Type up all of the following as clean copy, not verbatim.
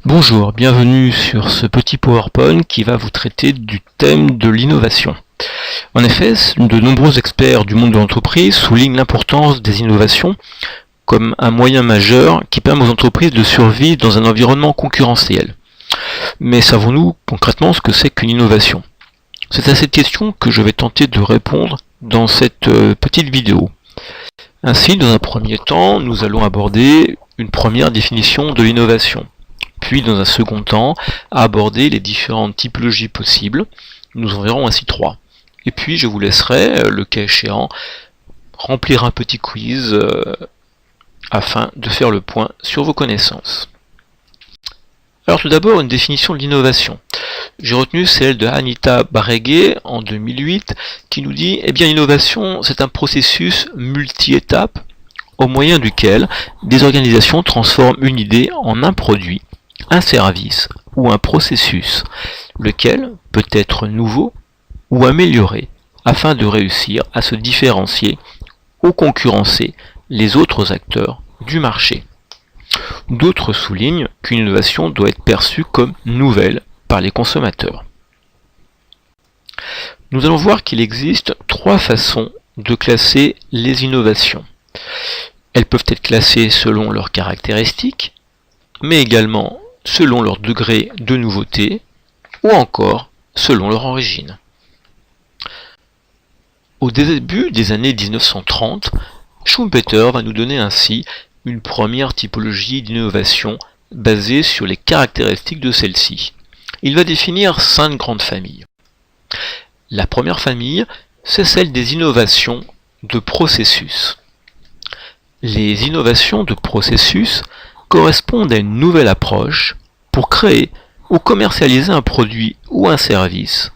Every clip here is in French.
Bonjour, bienvenue sur ce petit PowerPoint qui va vous traiter du thème de l'innovation. En effet, de nombreux experts du monde de l'entreprise soulignent l'importance des innovations comme un moyen majeur qui permet aux entreprises de survivre dans un environnement concurrentiel. Mais savons-nous concrètement ce que c'est qu'une innovation? C'est à cette question que je vais tenter de répondre dans cette petite vidéo. Ainsi, dans un premier temps, nous allons aborder une première définition de l'innovation. Puis, dans un second temps, aborder les différentes typologies possibles. Nous en verrons ainsi 3. Et puis, je vous laisserai, le cas échéant, remplir un petit quiz afin de faire le point sur vos connaissances. Alors tout d'abord, une définition de l'innovation. J'ai retenu celle de Anita Bareghè en 2008 qui nous dit l'innovation, c'est un processus multi-étapes au moyen duquel des organisations transforment une idée en un produit, un service ou un processus, lequel peut être nouveau ou amélioré afin de réussir à se différencier ou concurrencer les autres acteurs du marché. D'autres soulignent qu'une innovation doit être perçue comme nouvelle par les consommateurs. Nous allons voir qu'il existe 3 façons de classer les innovations. Elles peuvent être classées selon leurs caractéristiques, mais également selon leur degré de nouveauté, ou encore selon leur origine. Au début des années 1930, Schumpeter va nous donner ainsi une première typologie d'innovation basée sur les caractéristiques de celle-ci. Il va définir 5 grandes familles. La première famille, c'est celle des innovations de processus. Les innovations de processus correspondent à une nouvelle approche pour créer ou commercialiser un produit ou un service.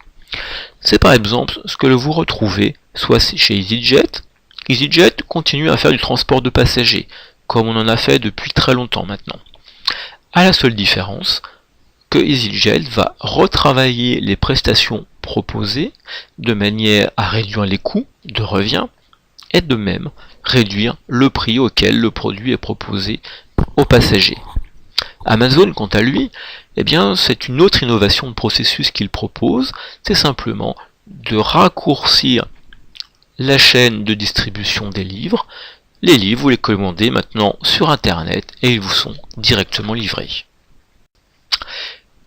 C'est par exemple ce que vous retrouvez soit chez EasyJet. EasyJet continue à faire du transport de passagers, comme on en a fait depuis très longtemps maintenant. À la seule différence que EasyJet va retravailler les prestations proposées de manière à réduire les coûts de revient et de même réduire le prix auquel le produit est proposé aux passagers. Amazon, quant à lui, c'est une autre innovation de processus qu'il propose, c'est simplement de raccourcir la chaîne de distribution des livres. Les livres, vous les commandez maintenant sur Internet et ils vous sont directement livrés.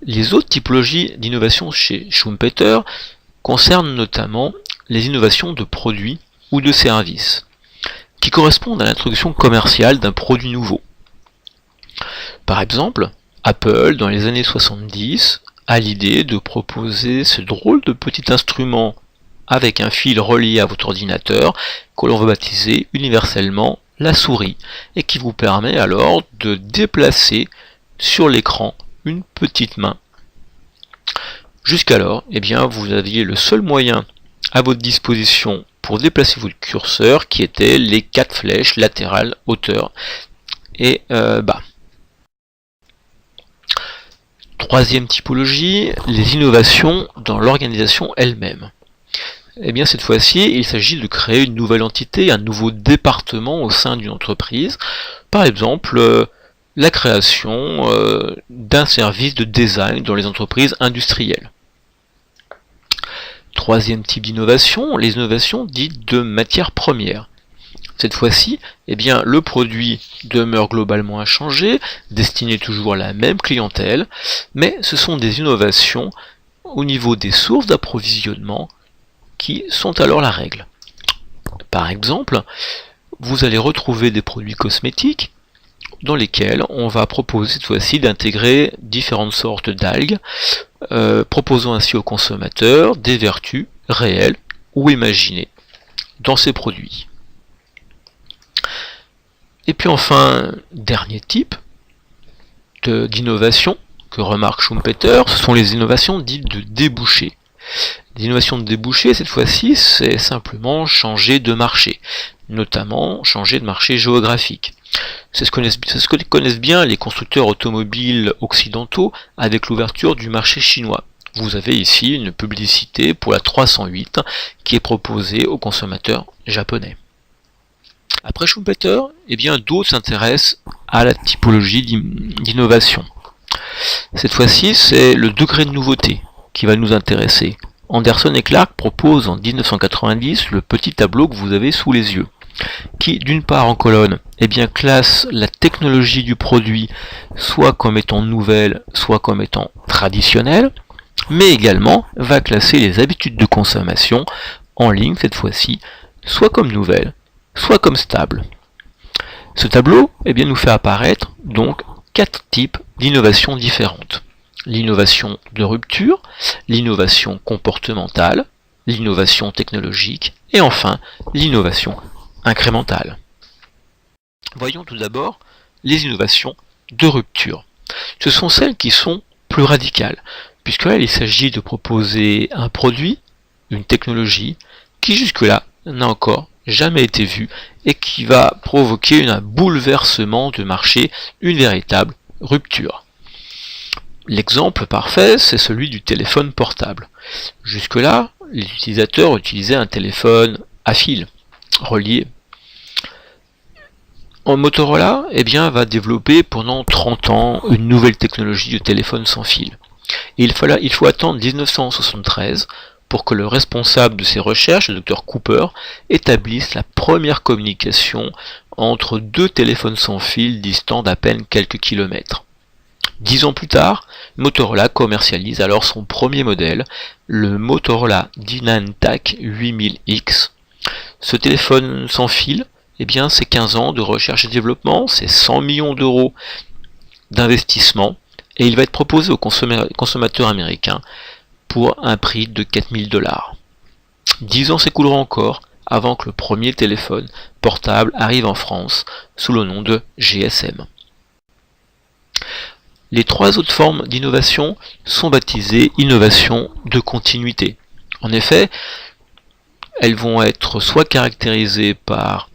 Les autres typologies d'innovation chez Schumpeter concernent notamment les innovations de produits ou de services, qui correspondent à l'introduction commerciale d'un produit nouveau. Par exemple, Apple, dans les années 70, a l'idée de proposer ce drôle de petit instrument avec un fil relié à votre ordinateur, que l'on va baptiser universellement la souris, et qui vous permet alors de déplacer sur l'écran une petite main. Jusqu'alors, vous aviez le seul moyen à votre disposition pour déplacer votre curseur, qui étaient les 4 flèches latérales, hauteur et bas. Troisième typologie, les innovations dans l'organisation elle-même. Cette fois-ci, il s'agit de créer une nouvelle entité, un nouveau département au sein d'une entreprise. Par exemple, la création d'un service de design dans les entreprises industrielles. Troisième type d'innovation, les innovations dites de matières premières. Cette fois-ci, le produit demeure globalement inchangé, destiné toujours à la même clientèle, mais ce sont des innovations au niveau des sources d'approvisionnement qui sont alors la règle. Par exemple, vous allez retrouver des produits cosmétiques dans lesquels on va proposer cette fois-ci d'intégrer différentes sortes d'algues, proposant ainsi aux consommateurs des vertus réelles ou imaginées dans ces produits. Et puis enfin, dernier type d'innovation que remarque Schumpeter, ce sont les innovations dites de débouchés. Les innovations de débouchés, cette fois-ci, c'est simplement changer de marché, notamment changer de marché géographique. C'est ce que connaissent bien les constructeurs automobiles occidentaux avec l'ouverture du marché chinois. Vous avez ici une publicité pour la 308 qui est proposée aux consommateurs japonais. Après Schumpeter, d'autres s'intéressent à la typologie d'innovation. Cette fois-ci, c'est le degré de nouveauté qui va nous intéresser. Anderson et Clark proposent en 1990 le petit tableau que vous avez sous les yeux, qui d'une part en colonne classe la technologie du produit soit comme étant nouvelle, soit comme étant traditionnelle, mais également va classer les habitudes de consommation en ligne cette fois-ci, soit comme nouvelles, soit comme stables. Ce tableau nous fait apparaître donc 4 types d'innovations différentes. L'innovation de rupture, l'innovation comportementale, l'innovation technologique et enfin l'innovation incrémentale. Voyons tout d'abord les innovations de rupture. Ce sont celles qui sont plus radicales, puisque là il s'agit de proposer un produit, une technologie, qui jusque-là n'a encore jamais été vue et qui va provoquer un bouleversement de marché, une véritable rupture. L'exemple parfait, c'est celui du téléphone portable. Jusque-là, les utilisateurs utilisaient un téléphone à fil, relié. Motorola va développer pendant 30 ans une nouvelle technologie de téléphone sans fil. Et il faut attendre 1973 pour que le responsable de ces recherches, le Dr Cooper, établisse la première communication entre deux téléphones sans fil distants d'à peine quelques kilomètres. 10 ans plus tard, Motorola commercialise alors son premier modèle, le Motorola Dynatac 8000X. Ce téléphone sans fil, c'est 15 ans de recherche et développement, c'est 100 millions d'euros d'investissement, et il va être proposé aux consommateurs américains pour un prix de 4000 $. 10 ans s'écouleront encore avant que le premier téléphone portable arrive en France sous le nom de GSM. Les 3 autres formes d'innovation sont baptisées innovation de continuité. En effet, elles vont être soit caractérisées par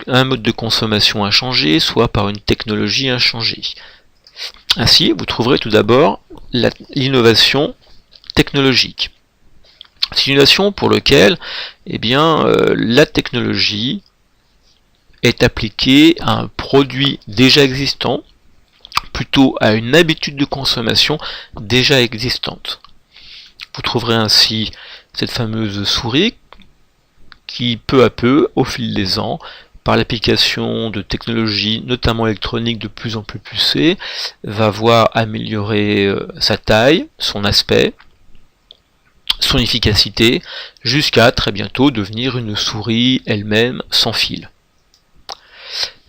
un mode de consommation inchangé, soit par une technologie inchangée. Ainsi, vous trouverez tout d'abord l'innovation technologique. C'est une innovation pour laquelle la technologie est appliquée à un produit déjà existant, plutôt à une habitude de consommation déjà existante. Vous trouverez ainsi cette fameuse souris qui, peu à peu, au fil des ans, par l'application de technologies, notamment électroniques de plus en plus poussées, va voir améliorer sa taille, son aspect, son efficacité, jusqu'à très bientôt devenir une souris elle-même sans fil.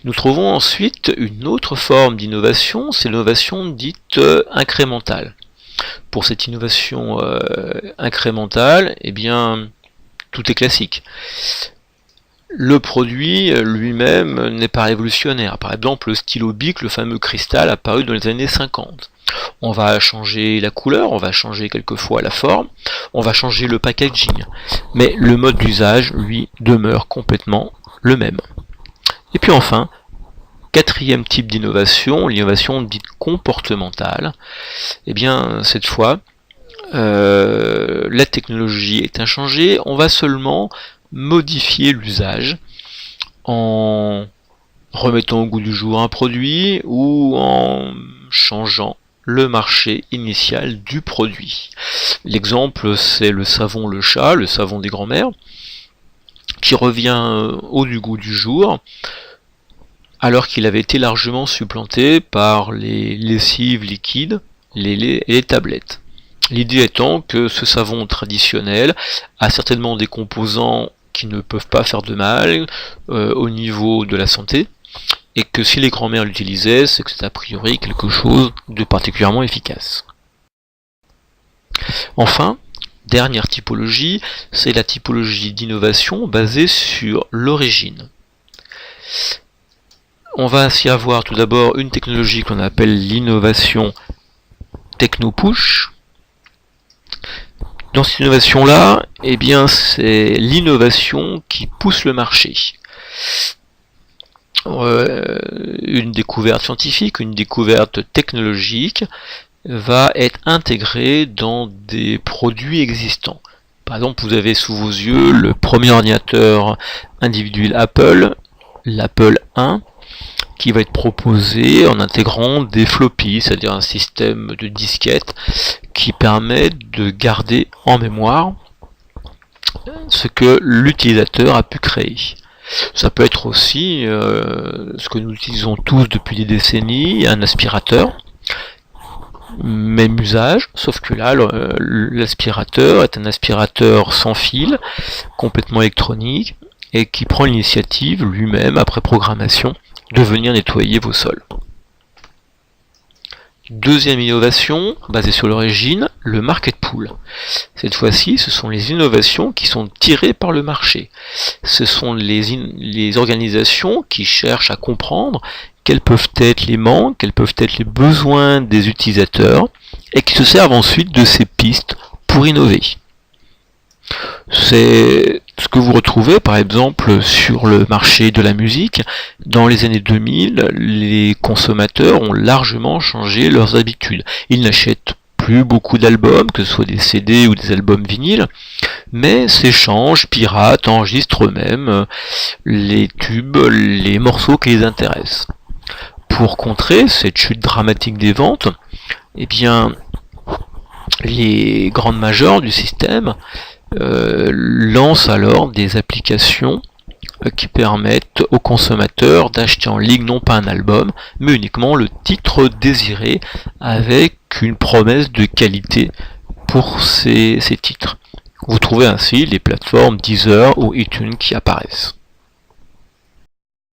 Nous trouvons ensuite une autre forme d'innovation, c'est l'innovation dite incrémentale. Pour cette innovation incrémentale, tout est classique. Le produit lui-même n'est pas révolutionnaire. Par exemple, le stylo Bic, le fameux cristal, apparu dans les années 50. On va changer la couleur, on va changer quelquefois la forme, on va changer le packaging. Mais le mode d'usage, lui, demeure complètement le même. Et puis enfin, 4e type d'innovation, l'innovation dite comportementale. Cette fois, la technologie est inchangée, on va seulement modifier l'usage en remettant au goût du jour un produit ou en changeant le marché initial du produit. L'exemple, c'est le savon Le Chat, le savon des grands-mères, qui revient au goût du jour, alors qu'il avait été largement supplanté par les lessives liquides, les tablettes. L'idée étant que ce savon traditionnel a certainement des composants qui ne peuvent pas faire de mal au niveau de la santé, et que si les grands-mères l'utilisaient, c'est que c'est a priori quelque chose de particulièrement efficace. Enfin, dernière typologie, c'est la typologie d'innovation basée sur l'origine. On va ainsi avoir tout d'abord une technologie qu'on appelle l'innovation techno-push. Dans cette innovation-là, c'est l'innovation qui pousse le marché. Une découverte scientifique, une découverte technologique va être intégrée dans des produits existants. Par exemple, vous avez sous vos yeux le premier ordinateur individuel Apple, l'Apple I, qui va être proposé en intégrant des floppies, c'est-à-dire un système de disquettes qui permet de garder en mémoire ce que l'utilisateur a pu créer. Ça peut être aussi ce que nous utilisons tous depuis des décennies, un aspirateur. Même usage, sauf que là, l'aspirateur est un aspirateur sans fil, complètement électronique, et qui prend l'initiative lui-même, après programmation, de venir nettoyer vos sols. Deuxième innovation, basée sur l'origine, le market pool. Cette fois-ci, ce sont les innovations qui sont tirées par le marché. Ce sont les organisations qui cherchent à comprendre quels peuvent être les manques, quels peuvent être les besoins des utilisateurs, et qui se servent ensuite de ces pistes pour innover. C'est ce que vous retrouvez par exemple sur le marché de la musique. Dans les années 2000, les consommateurs ont largement changé leurs habitudes. Ils n'achètent plus beaucoup d'albums, que ce soit des CD ou des albums vinyles, mais s'échangent, piratent, enregistrent eux-mêmes les tubes, les morceaux qui les intéressent. Pour contrer cette chute dramatique des ventes, eh bien, les grandes majors du système lancent alors des applications qui permettent aux consommateurs d'acheter en ligne non pas un album, mais uniquement le titre désiré avec une promesse de qualité pour ces titres. Vous trouvez ainsi les plateformes Deezer ou iTunes qui apparaissent.